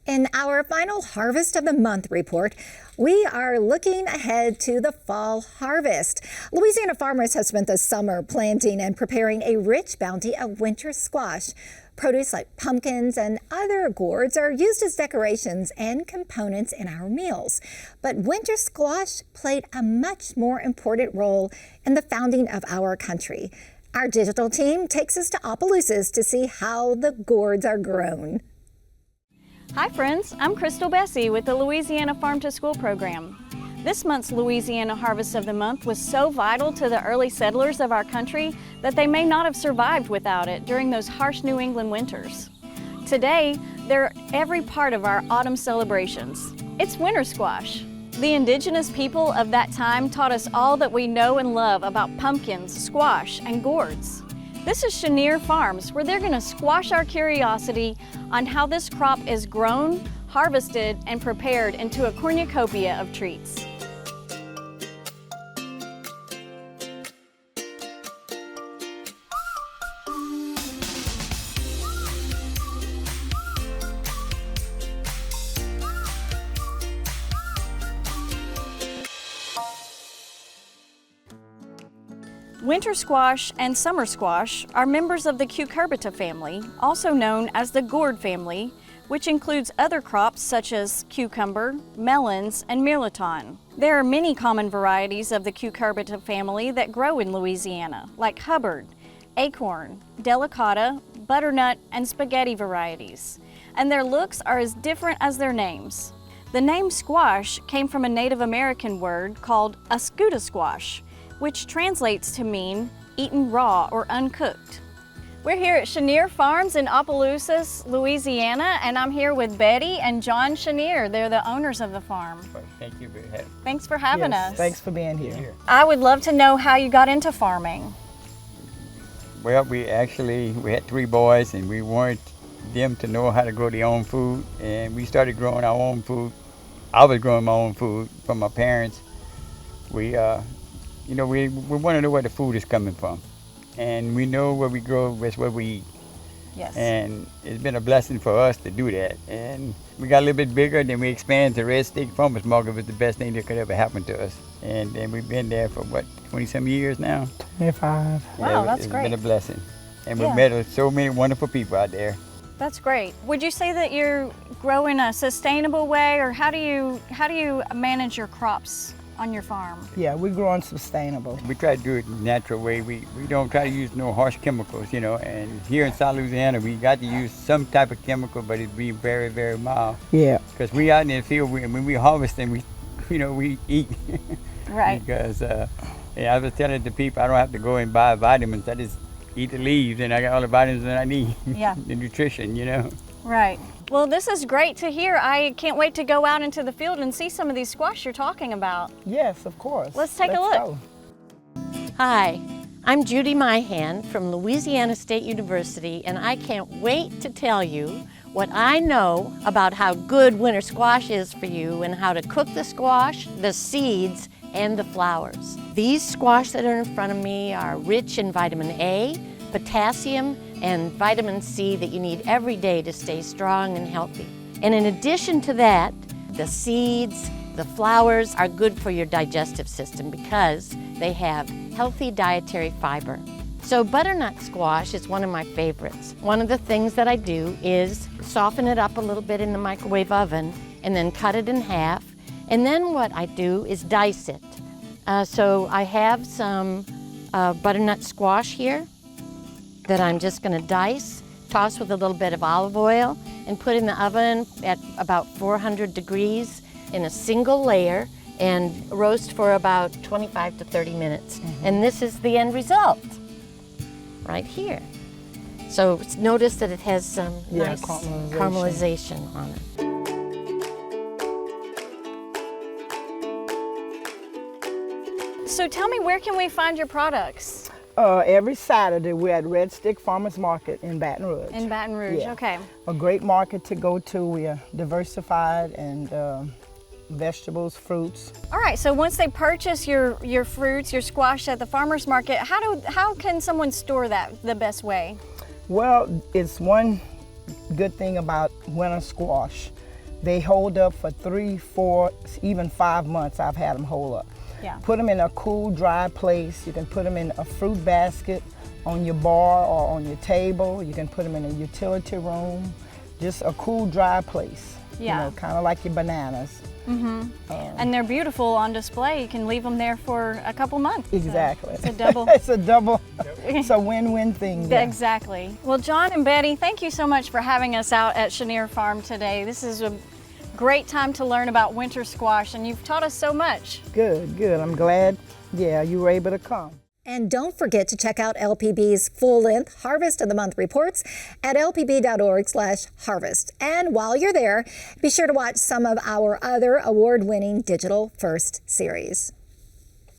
In our final Harvest of the Month report, we are looking ahead to the fall harvest. Louisiana farmers have spent the summer planting and preparing a rich bounty of winter squash. Produce like pumpkins and other gourds are used as decorations and components in our meals. But winter squash played a much more important role in the founding of our country. Our digital team takes us to Opelousas to see how the gourds are grown. Hi friends, I'm Crystal Bessie with the Louisiana Farm to School program. This month's Louisiana Harvest of the Month was so vital to the early settlers of our country that they may not have survived without it during those harsh New England winters. Today, they're every part of our autumn celebrations. It's winter squash. The indigenous people of that time taught us all that we know and love about pumpkins, squash, and gourds. This is Chenier Farms, where they're going to squash our curiosity on how this crop is grown, harvested, and prepared into a cornucopia of treats. Winter squash and summer squash are members of the cucurbita family, also known as the gourd family, which includes other crops such as cucumber, melons, and mirliton. There are many common varieties of the cucurbita family that grow in Louisiana, like Hubbard, acorn, delicata, butternut, and spaghetti varieties, and their looks are as different as their names. The name squash came from a Native American word called ascuda squash, which translates to mean eaten raw or uncooked. We're here at Chenier Farms in Opelousas, Louisiana, and I'm here with Betty and John Chenier. They're the owners of the farm. Thank you very much. Thanks for having us. Thanks for being here. I would love to know how you got into farming. Well, we had 3 boys, and we wanted them to know how to grow their own food, and we started growing our own food. I was growing my own food from my parents. We want to know where the food is coming from. And we know where we grow is where we eat. Yes. And it's been a blessing for us to do that. And we got a little bit bigger, then we expanded to Red Stick Farmers Market. Was the best thing that could ever happen to us. And we've been there for, 20-some years now? 25. Wow, that's great. It's been a blessing. And we've met so many wonderful people out there. That's great. Would you say that you're growing a sustainable way, or how do you manage your crops on your farm? Yeah, we're growing sustainable. We try to do it the natural way. We don't try to use no harsh chemicals, and here in South Louisiana, we got to use some type of chemical, but it be very, very mild. Yeah. Because we out in the field, when we harvest them, we eat. Right. Because I was telling the people, I don't have to go and buy vitamins. I just eat the leaves, and I got all the vitamins that I need. Yeah. The nutrition, Right. Well, this is great to hear. I can't wait to go out into the field and see some of these squash you're talking about. Yes, of course. Let's take a look. Go. Hi, I'm Judy Myhan from Louisiana State University, and I can't wait to tell you what I know about how good winter squash is for you and how to cook the squash, the seeds, and the flowers. These squash that are in front of me are rich in vitamin A, potassium, and vitamin C that you need every day to stay strong and healthy. And in addition to that, the seeds, the flowers are good for your digestive system because they have healthy dietary fiber. So butternut squash is one of my favorites. One of the things that I do is soften it up a little bit in the microwave oven and then cut it in half. And then what I do is dice it. So I have some butternut squash here that I'm just going to dice, toss with a little bit of olive oil, and put in the oven at about 400 degrees in a single layer and roast for about 25 to 30 minutes. And this is the end result, right here. So notice that it has some nice caramelization on it. So tell me, where can we find your products? Every Saturday we're at Red Stick Farmers Market in Baton Rouge. In Baton Rouge, Yeah. okay. A great market to go to. We are diversified and vegetables, fruits. All right, so once they purchase your fruits, your squash at the farmer's market, how can someone store that the best way? Well, it's one good thing about winter squash. They hold up for 3, 4, even 5 months. I've had them hold up. Yeah. Put them in a cool, dry place. You can put them in a fruit basket on your bar or on your table. You can put them in a utility room. Just a cool, dry place. Yeah. You know, kind of like your bananas. And they're beautiful on display. You can leave them there for a couple months. Exactly. So it's a double. It's a double. It's a win-win thing. Yeah. Exactly. Well, John and Betty, thank you so much for having us out at Chenier Farm today. This is a great time to learn about winter squash, and you've taught us so much. Good, good. I'm glad, yeah, you were able to come. And don't forget to check out LPB's full-length Harvest of the Month reports at lpb.org/harvest. And while you're there, be sure to watch some of our other award-winning Digital First series.